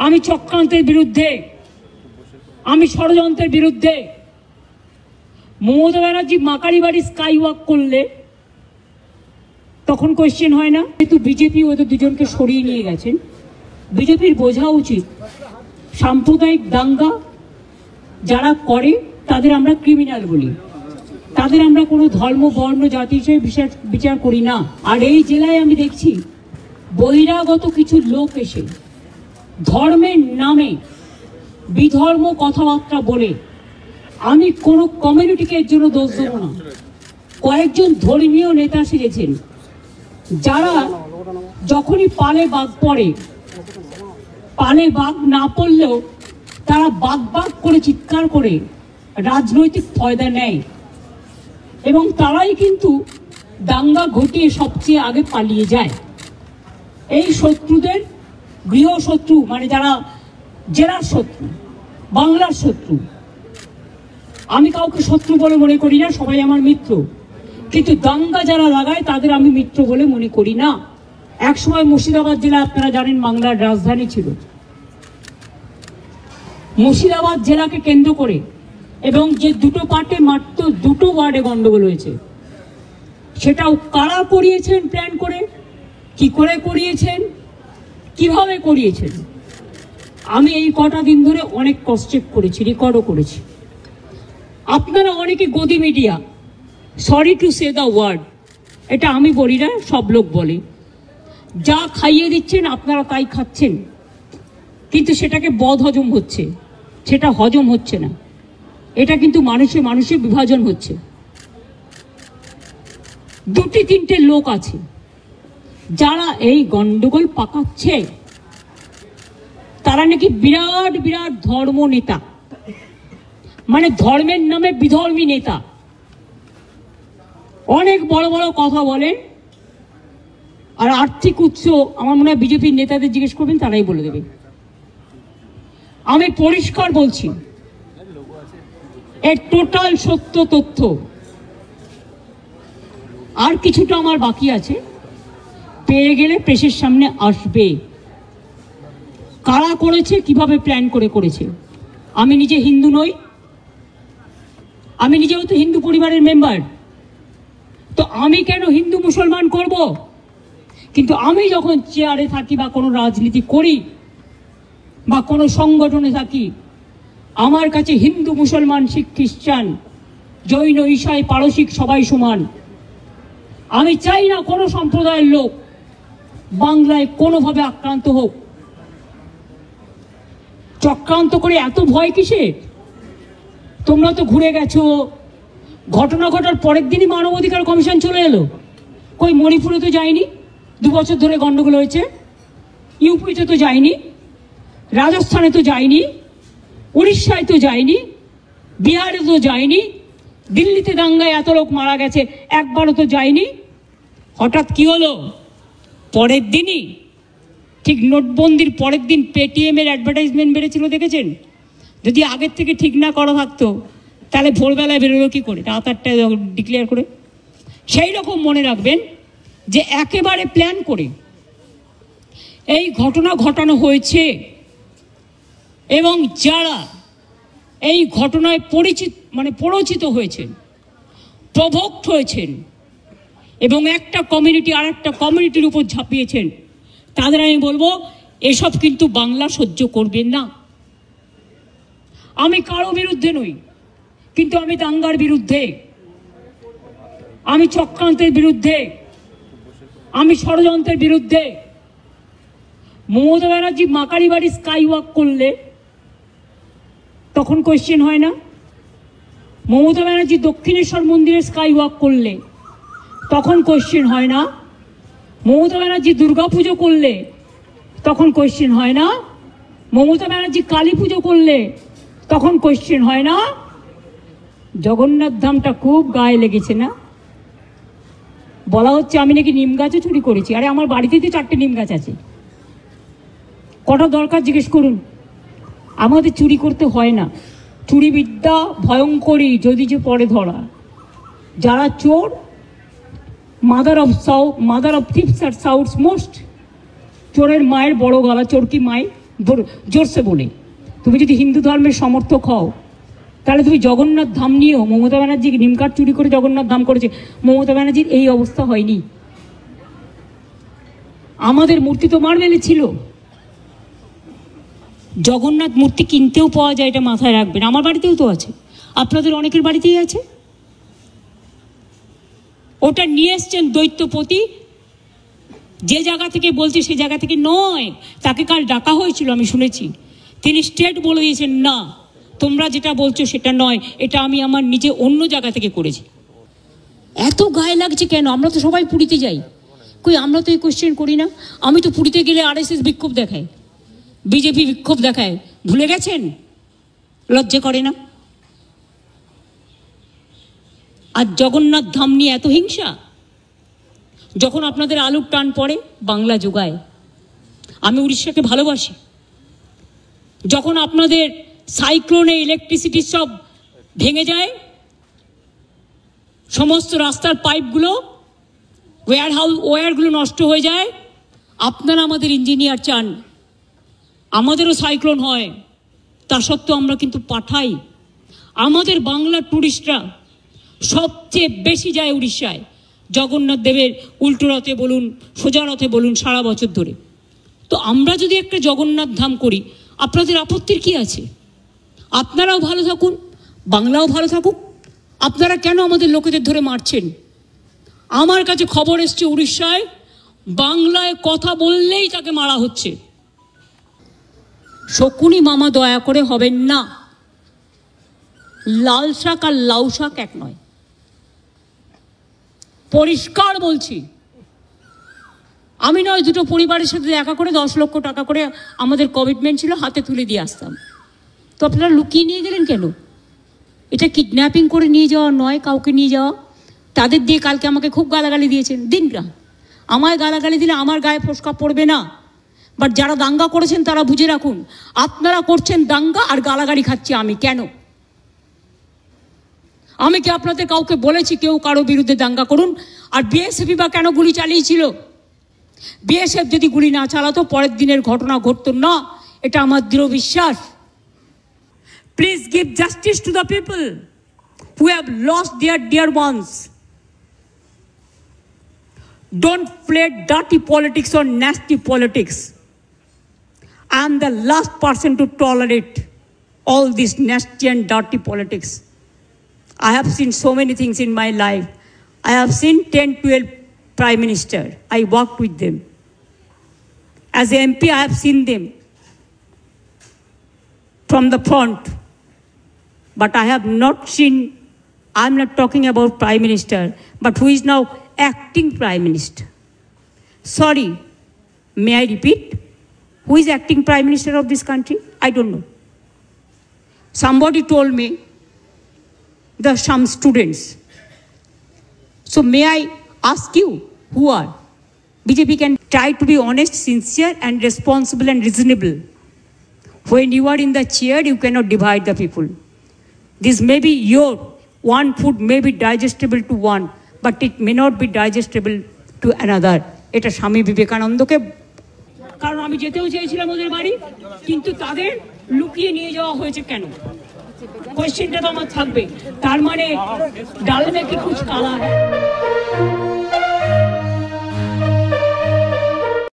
আমি চক্রান্তের বিরুদ্ধে, আমি ষড়যন্ত্রের বিরুদ্ধে। মমতা ব্যানার্জি মাকারি বাড়ি স্কাই ওয়াক করলে তখন কোয়েশ্চেন হয় না? কিন্তু বিজেপি ওদের দুজনকে সরিয়ে নিয়ে গেছেন। বিজেপির বোঝা উচিত সাম্প্রদায়িক দাঙ্গা যারা করে তাদের আমরা ক্রিমিনাল বলি, তাদের আমরা কোনো ধর্ম বর্ণ জাতি হিসেবে বিচার করি না। আর এই জেলায় আমি দেখছি বহিরাগত কিছু লোক এসে ধর্মের নামে বিধর্ম কথাবার্তা বলে, আমি কোনো কমিউনিটিকে এর জন্য দোষ দেব না, কয়েকজন ধর্মীয় নেতা সেজেছেন যারা যখনই পালে বাঘ পড়ে, পালে বাঘ না পড়লেও তারা বাঘ বাঘ করে চিৎকার করে রাজনৈতিক ফয়দা নেয় এবং তারাই কিন্তু দাঙ্গা ঘটিয়ে সবচেয়ে আগে পালিয়ে যায়। এই শত্রুদের গৃহশত্রু, মানে যারা জেলার শত্রু, বাংলার শত্রু, আমি কাউকে শত্রু বলে মনে করি না, সবাই আমার মিত্র, কিন্তু দাঙ্গা যারা লাগায় তাদের আমি মিত্র বলে মনে করি না। একসময় মুর্শিদাবাদ জেলা আপনারা জানেন বাংলার রাজধানী ছিল। মুর্শিদাবাদ জেলাকে কেন্দ্র করে এবং যে দুটো পার্টে মাত্র দুটো ওয়ার্ডে গন্ডগোল হয়েছে, সেটাও কারা করিয়েছেন প্ল্যান করে, কি করে করিয়েছেন, কিভাবে করিয়েছেন, আমি এই কটা দিন ধরে অনেক ক্রস চেক করেছি, রেকর্ডও করেছি। আপনারা অনেকে গদি media, sorry to say the word, এটা আমি বলি না, সব লোক বলে, যা খাইয়ে দিচ্ছেন আপনারা তাই খাচ্ছেন, কিন্তু সেটাকে বদ হজম হচ্ছে, সেটা হজম হচ্ছে না, এটা কিন্তু মানুষে মানুষে বিভাজন হচ্ছে। দুটি তিনটে লোক আছে যারা এই গন্ডগোল পাকাচ্ছে, তারা নাকি বিরাট বিরাট ধর্ম নেতা, মানে ধর্মের নামে বিধর্মী নেতা, অনেক বড় বড় কথা বলেন। আর আর্থিক উৎস আমার মনে হয় বিজেপির নেতাদের জিজ্ঞেস করবেন, তারাই বলে দেবে। আমি পরিষ্কার বলছি, এর টোটাল সত্য তথ্য। আর কিছুটা আমার বাকি আছে, পেয়ে গেলে প্রেসের সামনে আসবে। কারা করেছে, কিভাবে প্ল্যান করে করেছে। আমি নিজে হিন্দু নই, আমি নিজেও তো হিন্দু পরিবারের মেম্বার, তো আমি কেন হিন্দু মুসলমান করব? কিন্তু আমি যখন চেয়ারে থাকি বা কোনো রাজনীতি করি বা কোনো সংগঠনে থাকি, আমার কাছে হিন্দু মুসলমান শিখ খ্রিস্টান জৈন ঈসাই পারসিক সবাই সমান। আমি চাই না কোনো সম্প্রদায়ের লোক বাংলায় কোনোভাবে আক্রান্ত হোক। চক্রান্ত করে এত ভয় কিসে? তোমরা তো ঘুরে গেছো, ঘটনা ঘটার পরের দিনই মানবাধিকার কমিশন চলে এলো। কই মণিপুরে তো যায়নি, 2 বছর ধরে গন্ডগোল হয়েছে। ইউপিতে তো যায়নি, রাজস্থানে তো যায়নি, উড়িষ্যায় তো যায়নি, বিহারে তো যায়নি, দিল্লিতে দাঙ্গায় এত লোক মারা গেছে, একবারও তো যায়নি। হঠাৎ কি হলো? পরের দিনই, ঠিক নোটবন্দির পরের দিন পেটিএমের অ্যাডভার্টাইজমেন্ট বেড়েছিল, দেখেছেন? যদি আগের থেকে ঠিক না করা থাকতো তাহলে ভোরবেলায় বেরোলো কি করে, রাত 8টায় ডিক্লেয়ার করে। সেই রকম মনে রাখবেন যে একেবারে প্ল্যান করে এই ঘটনা ঘটানো হয়েছে এবং যারা এই ঘটনায় পরিচিত হয়েছেন, প্রভোক্ট হয়েছেন এবং একটা কমিউনিটি আর একটা কমিউনিটির উপর ঝাঁপিয়েছেন, তাদের আমি বলবো এসব কিন্তু বাংলা সহ্য করবেন না। আমি কারো বিরুদ্ধে নই, কিন্তু আমি দাঙ্গার বিরুদ্ধে, আমি চক্রান্তের বিরুদ্ধে, আমি ষড়যন্ত্রের বিরুদ্ধে। মমতা ব্যানার্জি মাকারি বাড়ি স্কাই ওয়াক করলে তখন কোয়েশ্চেন হয় না? মমতা ব্যানার্জি দক্ষিণেশ্বর মন্দিরে স্কাই ওয়াক করলে তখন কোয়েশ্চেন হয় না? মমতা ব্যানার্জি দুর্গা পুজো করলে তখন কোয়েশ্চেন হয় না? মমতা ব্যানার্জি কালী পুজো করলে তখন কোয়েশ্চেন হয় না? জগন্নাথ ধামটা খুব গায়ে লেগেছে না? বলা হচ্ছে আমি নাকি নিম গাছও চুরি করেছি। আরে আমার বাড়িতে তো 4টে নিম গাছ আছে, কটা দরকার জিজ্ঞেস করুন। আমাদের চুরি করতে হয় না, চুরি বিদ্যা ভয়ঙ্করী যদি যে পরে ধরা। যারা চোর, মাদার অফ থিপস আর সাউথস মোস্ট, চোরের মায়ের বড় গলা, চোরকি মাই জোরসে বলে। তুমি যদি হিন্দু ধর্মের সমর্থক হও তাহলে তুমি জগন্নাথ ধাম নিয়েও, মমতা ব্যানার্জি নিমকাঠ চুরি করে জগন্নাথ ধাম করেছে, মমতা ব্যানার্জির এই অবস্থা হয়নি। আমাদের মূর্তি তো মার্বেলে ছিল, জগন্নাথ মূর্তি কিনতেও পাওয়া যায়, এটা মাথায় রাখবেন। আমার বাড়িতেও তো আছে, আপনাদের অনেকের বাড়িতেই আছে। ওটা নিয়ে এসছেন দৈত্যপতি, যে জায়গা থেকে বলছে সে জায়গা থেকে নয়, তাকে কাল ডাকা হয়েছিল আমি শুনেছি, তিনি স্টেট বলে দিয়েছেন না তোমরা যেটা বলছো সেটা নয়, এটা আমি আমার নিজে অন্য জায়গা থেকে করেছি। এত গায়ে লাগছে কেন? আমরা তো সবাই পুরীতে যাই, কই আমরা তো এই কোয়েশ্চেন করি না? আমি তো পুরীতে গেলে RSS বিক্ষোভ দেখায়, বিজেপি বিক্ষোভ দেখায়, ভুলে গেছেন? লজ্জা করে না? আর জগন্নাথ ধাম নিয়ে এত হিংসা। যখন আপনাদের আলুর টান পড়ে বাংলা যোগায়। আমি উড়িষ্যাকে ভালোবাসি। যখন আপনাদের সাইক্লোনে ইলেকট্রিসিটি সব ভেঙে যায়, সমস্ত রাস্তার পাইপগুলো, ওয়্যারগুলো নষ্ট হয়ে যায়, আপনারা আমাদের ইঞ্জিনিয়ার চান আমাদেরও সাইক্লোন হয়, তা সত্ত্বেও আমরা কিন্তু পাঠাই। আমাদের বাংলার টুরিস্টরা সবচেয়ে বেশি যায় উড়িষ্যায়, জগন্নাথ দেবের উল্টো রথে বলুন, সোজা রথে বলুন, সারা বছর ধরে। তো আমরা যদি একটা জগন্নাথ ধাম করি, আপনাদের আপত্তির কি আছে? আপনারাও ভালো থাকুন, বাংলাও ভালো থাকুক। আপনারা কেন আমাদের লোকেদের ধরে মারছেন? আমার কাছে খবর এসছে উড়িষ্যায় বাংলায় কথা বললেই তাকে মারা হচ্ছে। শকুনি মামা দয়া করে হবেন না। লাল শাক আর লাউ শাক এক নয়, পরিষ্কার বলছি। আমি নয়, দুটো পরিবারের সাথে দেখা করে 10 লক্ষ টাকা করে আমাদের কমিটমেন্ট ছিল, হাতে তুলে দিয়ে আসতাম। তো আপনারা লুকিয়ে নিয়ে গেলেন কেন? এটা কিডন্যাপিং করে নিয়ে যাওয়া নয়, কাউকে নিয়ে যাওয়া। তাদের দিয়ে কালকে আমাকে খুব গালাগালি দিয়েছেন, দিন না, আমায় গালাগালি দিলে আমার গায়ে ফোসকা পড়বে না। বাট যারা দাঙ্গা করেছেন তারা বুঝে রাখুন, আপনারা করছেন দাঙ্গা আর গালাগালি খাচ্ছি আমি। কেন? আমি কি আপনাদের কাউকে বলেছি কেউ কারো বিরুদ্ধে দাঙ্গা করুন? আর বিএসএফ বা কেন গুলি চালিয়েছিল? বিএসএফ যদি গুলি না চালাতো পরের দিনের ঘটনা ঘটতো না, এটা আমার দৃঢ় বিশ্বাস। Please give justice to the people who have lost their dear ones. Don't play dirty politics or nasty politics. I am the last person to tolerate all this nasty and dirty politics. I have seen so many things in my life. I have seen 10-12 prime minister. I worked with them. As a MP, I have seen them from the front. But I have not seen, I'm not talking about prime minister, but who is now acting prime minister. Sorry, may I repeat? Who is acting prime minister of this country? I don't know. Somebody told me there are some students. So may I ask you, who are? BJP can try to be honest, sincere and responsible and reasonable. When you are in the chair, you cannot divide the people. This may be your one food may be digestible to one, but it may not be digestible to another. এটা স্বামী বিবেকানন্দকে, কারণ আমি যেতেও চেয়েছিলাম ওদের বাড়ি, কিন্তু তাদের লুকিয়ে নিয়ে যাওয়া হয়েছে কেন? কোয়েশ্চেনটা তো আমার থাকবে। তার মানে ডাল মে কি কুছ কালা है।